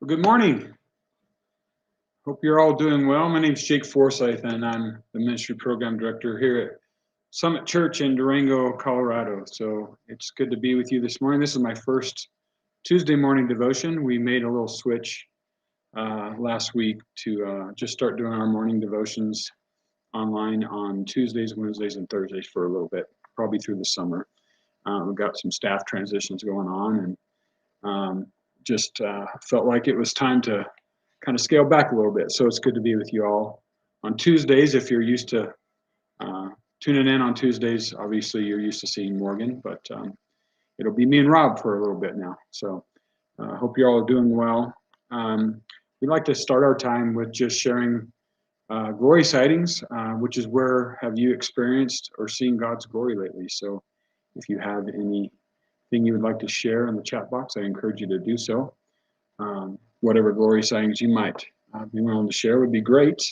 Well, good morning. Hope you're all doing well. My name is Jake Forsyth, and I'm the ministry program director here at Summit Church in Durango, Colorado. So it's good to be with you this morning. This is my first Tuesday morning devotion. We made a little switch last week to just start doing our morning devotions online on Tuesdays, Wednesdays, and Thursdays for a little bit, probably through the summer. We've got some staff transitions going on, and just felt like it was time to kind of scale back a little bit. So it's good to be with you all on Tuesdays. If you're used to tuning in on Tuesdays, obviously you're used to seeing Morgan, but it'll be me and Rob for a little bit now. So I hope you're all doing well. We'd like to start our time with just sharing glory sightings, which is where have you experienced or seen God's glory lately? So if you have anything you would like to share in the chat box, I encourage you to do so. Whatever glory sightings you might be willing to share would be great.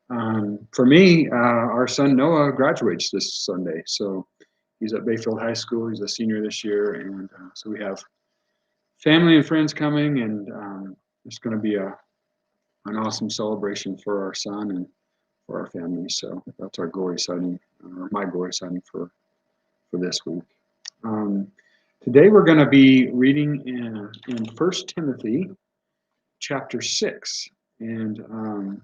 For me, our son Noah graduates this Sunday, so he's at Bayfield High School. He's a senior this year, and so we have family and friends coming, and it's going to be an awesome celebration for our son and for our family. So that's our glory sighting, or my glory sighting for this week. Today we're going to be reading in 1 Timothy chapter 6, and I'm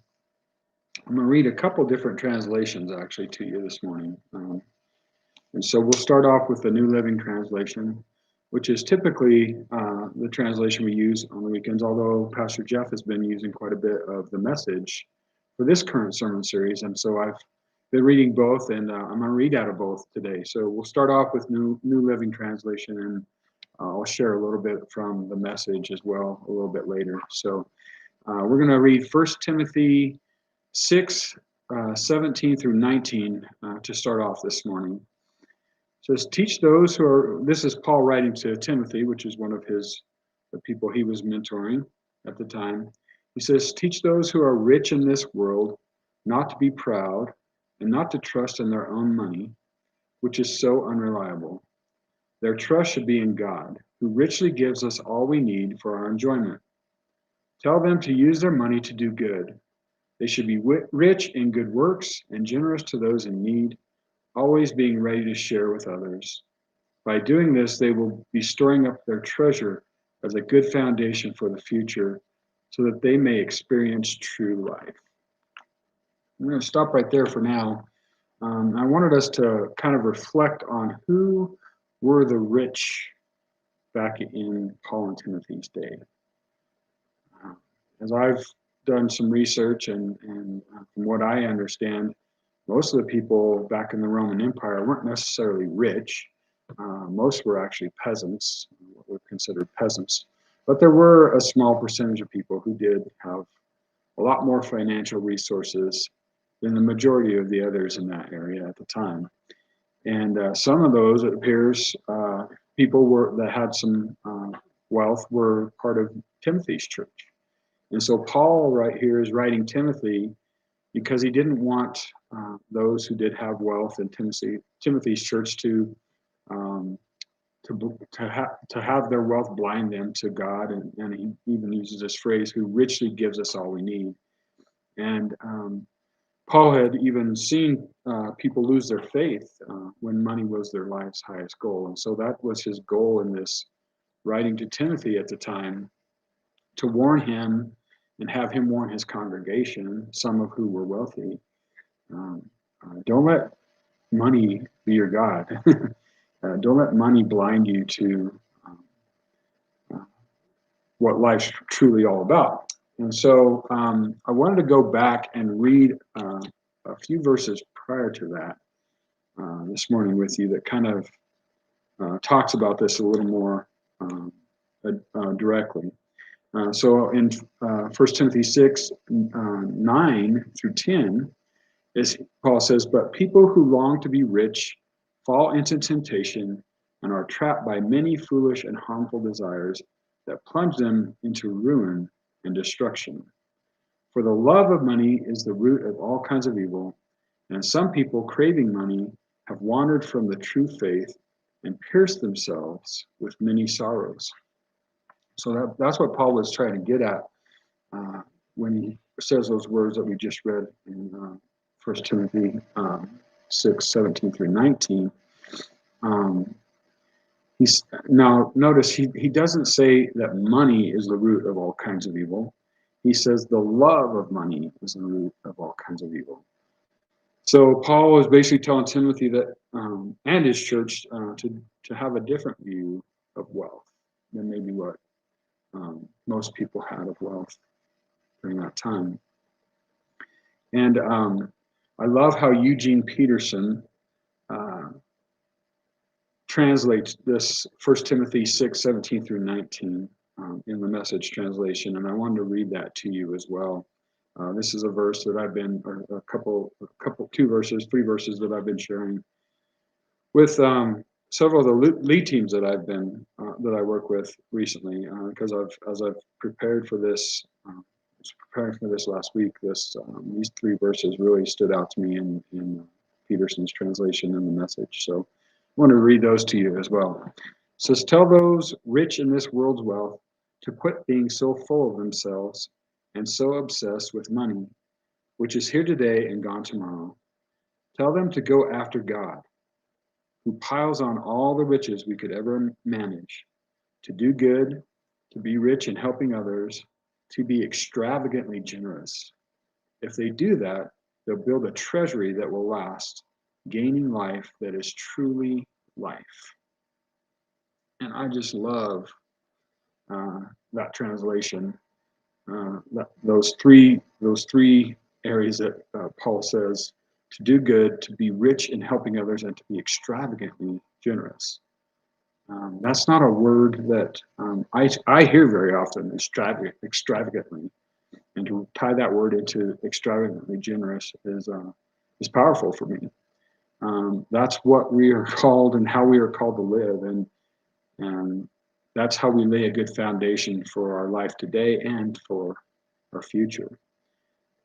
going to read a couple different translations actually to you this morning. And so we'll start off with the New Living Translation, which is typically the translation we use on the weekends, although Pastor Jeff has been using quite a bit of the Message for this current sermon series, and so I've been reading both, and I'm going to read out of both today. So we'll start off with New Living Translation, and I'll share a little bit from the Message as well a little bit later. So we're going to read 1 Timothy 6, 17 through 19 to start off this morning. It says, teach those who are, this is Paul writing to Timothy, which is one of the people he was mentoring at the time. He says, teach those who are rich in this world not to be proud and not to trust in their own money, which is so unreliable. Their trust should be in God, who richly gives us all we need for our enjoyment. Tell them to use their money to do good. They should be rich in good works and generous to those in need, always being ready to share with others. By doing this, they will be storing up their treasure as a good foundation for the future so that they may experience true life. I'm going to stop right there for now. I wanted us to kind of reflect on who were the rich back in Paul and Timothy's day. As I've done some research and from what I understand, most of the people back in the Roman Empire weren't necessarily rich. Most were actually peasants, what were considered peasants. But there were a small percentage of people who did have a lot more financial resources than the majority of the others in that area at the time. And some of those, it appears, people that had some wealth were part of Timothy's church. And so Paul right here is writing Timothy because he didn't want those who did have wealth in Timothy's church to have their wealth blind them to God, and he even uses this phrase, who richly gives us all we need. And Paul had even seen people lose their faith when money was their life's highest goal. And so that was his goal in this writing to Timothy at the time, to warn him and have him warn his congregation, some of who were wealthy. Don't let money be your God. Don't let money blind you to what life's truly all about. And so I wanted to go back and read a few verses prior to that this morning with you that kind of talks about this a little more directly. So in 1 Timothy 6, 9 through 10, as Paul says, but people who long to be rich fall into temptation and are trapped by many foolish and harmful desires that plunge them into ruin and destruction. For the love of money is the root of all kinds of evil, and some people craving money have wandered from the true faith and pierced themselves with many sorrows. So that's what Paul was trying to get at when he says those words that we just read in 1 Timothy 6:17 through 19. Now notice he doesn't say that money is the root of all kinds of evil. He says the love of money is the root of all kinds of evil. So Paul is basically telling Timothy that and his church to have a different view of wealth than maybe what most people had of wealth during that time. And I love how Eugene Peterson translates this 1 Timothy 6:17 through 19 in the Message translation, and I wanted to read that to you as well. This is a verse that I've been, or three verses that I've been sharing with several of the lead teams that I work with recently, because as I've prepared for this, preparing for this last week, these three verses really stood out to me in Peterson's translation in the Message. So I want to read those to you as well. It says, "Tell those rich in this world's wealth to quit being so full of themselves and so obsessed with money, which is here today and gone tomorrow. Tell them to go after God, who piles on all the riches we could ever manage, to do good, to be rich in helping others, to be extravagantly generous. If they do that, they'll build a treasury that will last, gaining life that is truly life." And I just love that translation. Those three areas that Paul says: to do good, to be rich in helping others, and to be extravagantly generous. That's not a word that I hear very often, extravagantly. And to tie that word into extravagantly generous is powerful for me. That's what we are called and how we are called to live, and that's how we lay a good foundation for our life today and for our future.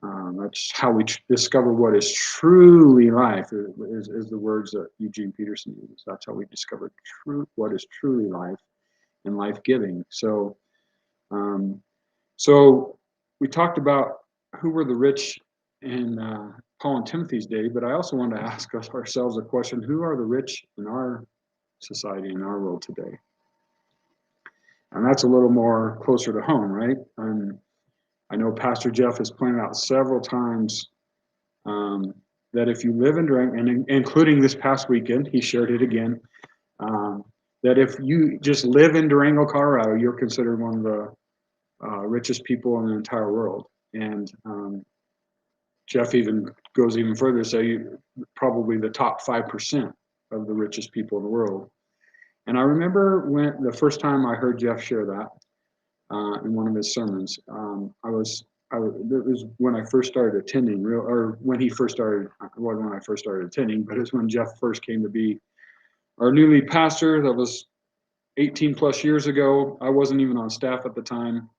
That's how we discover what is truly life, is the words that Eugene Peterson uses. That's how we discover what is truly life and life-giving. So we talked about who were the rich in Paul and Timothy's day, but I also want to ask ourselves a question: who are the rich in our society, in our world today? And that's a little more closer to home, right? I know Pastor Jeff has pointed out several times that if you live in Durango, and including this past weekend, he shared it again, that if you just live in Durango, Colorado, you're considered one of the richest people in the entire world. And Jeff even goes even further to say you're probably the top 5% of the richest people in the world. And I remember when the first time I heard Jeff share that in one of his sermons, it was when I first started attending, when I first started attending, but it's when Jeff first came to be our new lead pastor. That was 18 plus years ago. I wasn't even on staff at the time.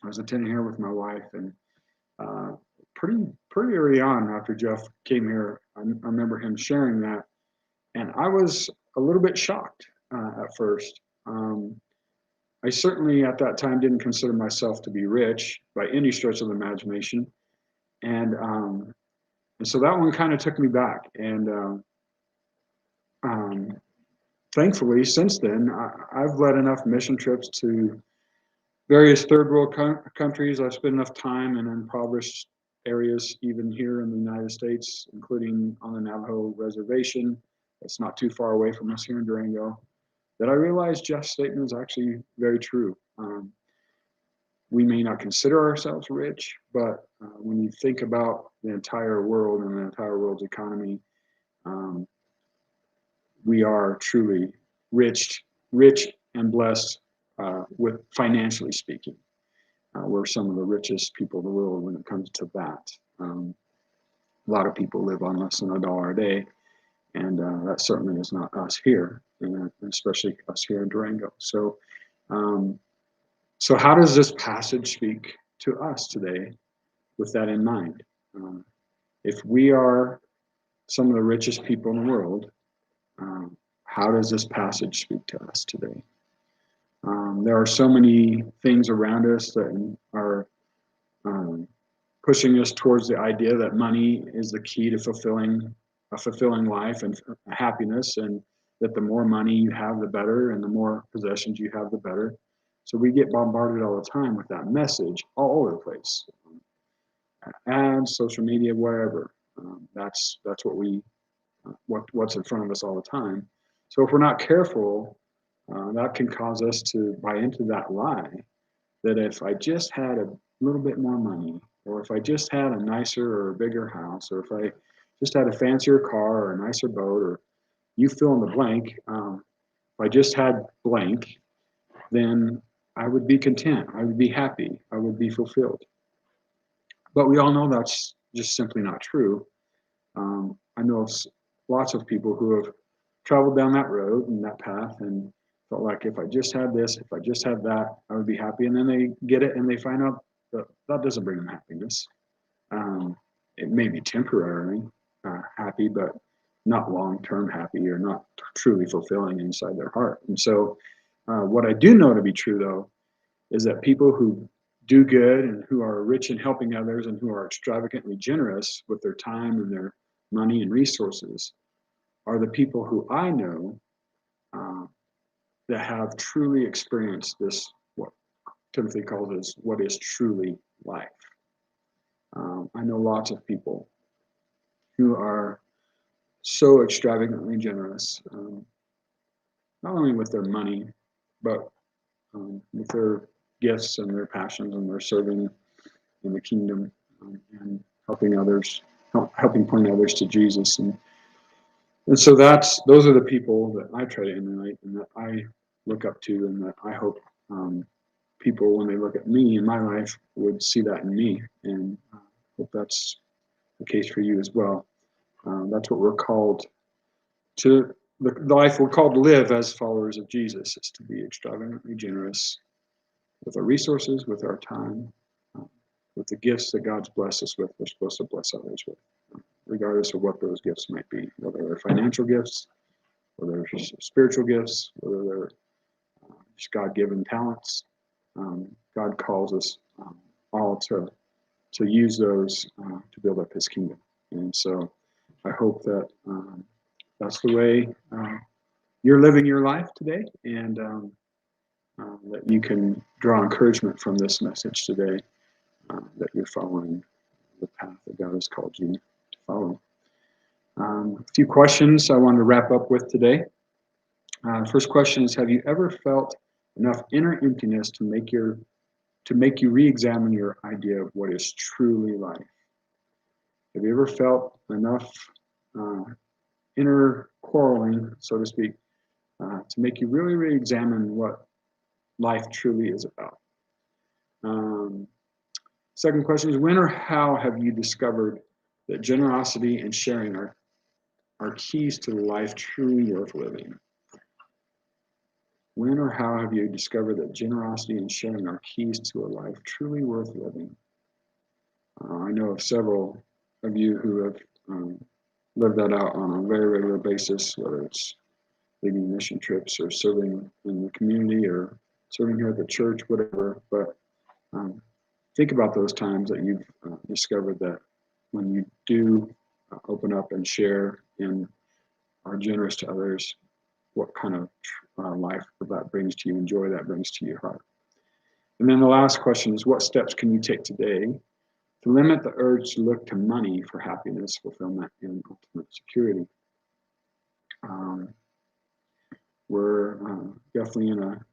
I was attending here with my wife, and pretty early on after Jeff came here, I remember him sharing that, and I was a little bit shocked at first. I certainly at that time didn't consider myself to be rich by any stretch of the imagination, and so that one kind of took me back. And thankfully, since then, I've led enough mission trips to various third world countries. I've spent enough time in impoverished areas, even here in the United States, including on the Navajo reservation. It's not too far away from us here in Durango, that I realized Jeff's statement is actually very true. We may not consider ourselves rich, but when you think about the entire world and the entire world's economy, we are truly rich and blessed with financially speaking. We're some of the richest people in the world when it comes to that. A lot of people live on less than $1 a day, and that certainly is not us here, and especially us here in Durango. So how does this passage speak to us today with that in mind? If we are some of the richest people in the world, how does this passage speak to us today? There are so many things around us that are um, pushing us towards the idea that money is the key to fulfilling a fulfilling life and happiness, and that the more money you have, the better, and the more possessions you have, the better. So we get bombarded all the time with that message all over the place, ads, social media, wherever. That's what what's in front of us all the time. So if we're not careful, that can cause us to buy into that lie that if I just had a little bit more money, or if I just had a nicer or a bigger house, or if I just had a fancier car or a nicer boat, or you fill in the blank, if I just had blank, then I would be content. I would be happy. I would be fulfilled. But we all know that's just simply not true. I know lots of people who have traveled down that road and that path and felt like if I just had this, if I just had that, I would be happy. And then they get it and they find out that that doesn't bring them happiness. It may be temporarily happy, but not long-term happy, or not truly fulfilling inside their heart. And so what I do know to be true, though, is that people who do good and who are rich in helping others and who are extravagantly generous with their time and their money and resources are the people who I know uh, that have truly experienced this, what Timothy calls is what is truly life. I know lots of people who are so extravagantly generous, not only with their money, but with their gifts and their passions and their serving in the kingdom, and helping others, helping point others to Jesus. And so those are the people that I try to emulate and that I look up to, and that I hope people, when they look at me in my life, would see that in me, and hope that's the case for you as well. That's what we're called to. The life we're called to live as followers of Jesus is to be extravagantly generous with our resources, with our time, uh, with the gifts that God's blessed us with. We're supposed to bless others with, regardless of what those gifts might be, whether they're financial gifts, whether they're spiritual gifts, whether they're just God-given talents. God calls us all to use those to build up His kingdom. And so I hope that that's the way you're living your life today, and that you can draw encouragement from this message today, that you're following the path that God has called you to follow. A few questions I wanted to wrap up with today. First question is: have you ever felt enough inner emptiness to make you re-examine your idea of what is truly life? Have you ever felt enough inner quarreling, so to speak, to make you really re-examine what life truly is about? Second question is: when or how have you discovered that generosity and sharing are keys to life truly worth living? When or how have you discovered that generosity and sharing are keys to a life truly worth living? I know of several of you who have lived that out on a very regular basis, whether it's leading mission trips or serving in the community or serving here at the church, whatever. But think about those times that you've discovered that when you do open up and share and are generous to others, what kind of life that brings to you and joy that brings to your heart. And then the last question is: what steps can you take today to limit the urge to look to money for happiness, fulfillment, and ultimate security? We're definitely in a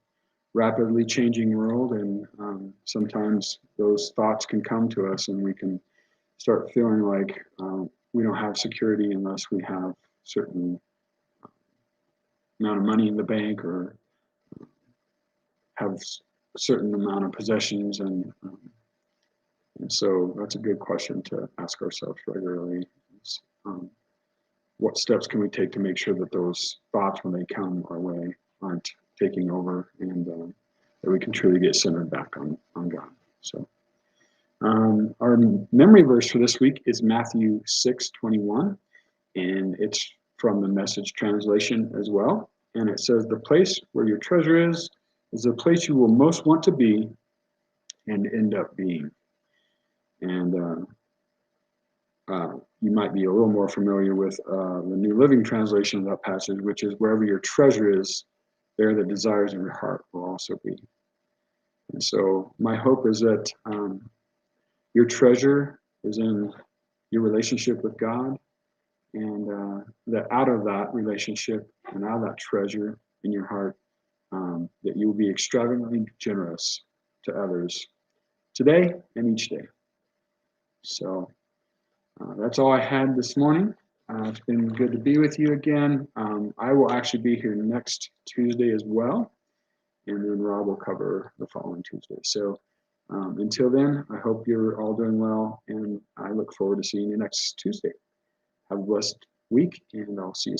rapidly changing world, and sometimes those thoughts can come to us, and we can start feeling like we don't have security unless we have certain amount of money in the bank, or have a certain amount of possessions, and so that's a good question to ask ourselves regularly. What steps can we take to make sure that those thoughts, when they come our way, aren't taking over, and that we can truly get centered back on God? So our memory verse for this week is Matthew 6:21, and it's from the Message translation as well. And it says, "The place where your treasure is, is the place you will most want to be and end up being. And you might be a little more familiar with the New Living Translation of that passage, which is wherever your treasure is, there the desires of your heart will also be. And so my hope is that your treasure is in your relationship with God, and that out of that relationship and out of that treasure in your heart, that you will be extravagantly generous to others today and each day. So that's all I had this morning. It's been good to be with you again. I will actually be here next Tuesday as well, and then Rob will cover the following Tuesday. So until then, I hope you're all doing well, and I look forward to seeing you next Tuesday. Have a blessed week, and I'll see you